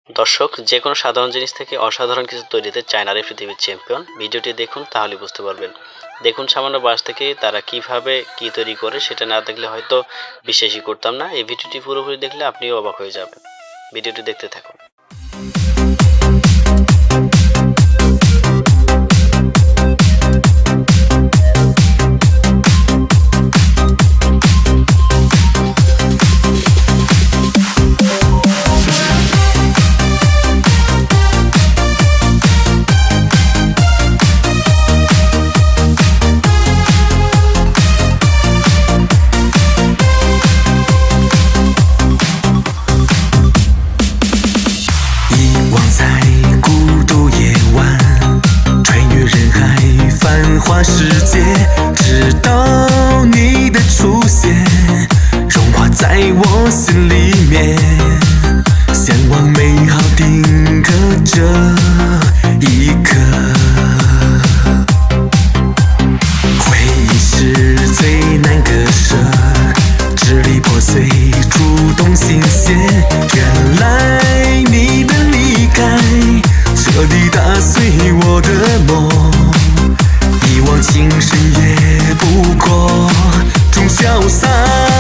দর্শক, যেকোনো সাধারণ জিনিস থেকে অসাধারণ কিছু তৈরিতে চায়নার এই পৃথিবীর চ্যাম্পিয়ন। ভিডিওটি দেখুন, তাহলে বুঝতে পারবেন। দেখুন সামান্য বাঁশ থেকে তারা কিভাবে কি তৈরি করে, সেটা না দেখলে হয়তো বিশ্বাসই করতাম না। এই ভিডিওটি পুরোপুরি দেখলে আপনিও অবাক হয়ে যাবেন। ভিডিওটি দেখতে থাকুন।世界，直到你的出现，融化在我心里面，向往美好定格这一刻。回忆是最难割舍，支离破碎，触动心弦。原来你的离开，彻底打碎我的梦。一往情深也不过，终潇洒。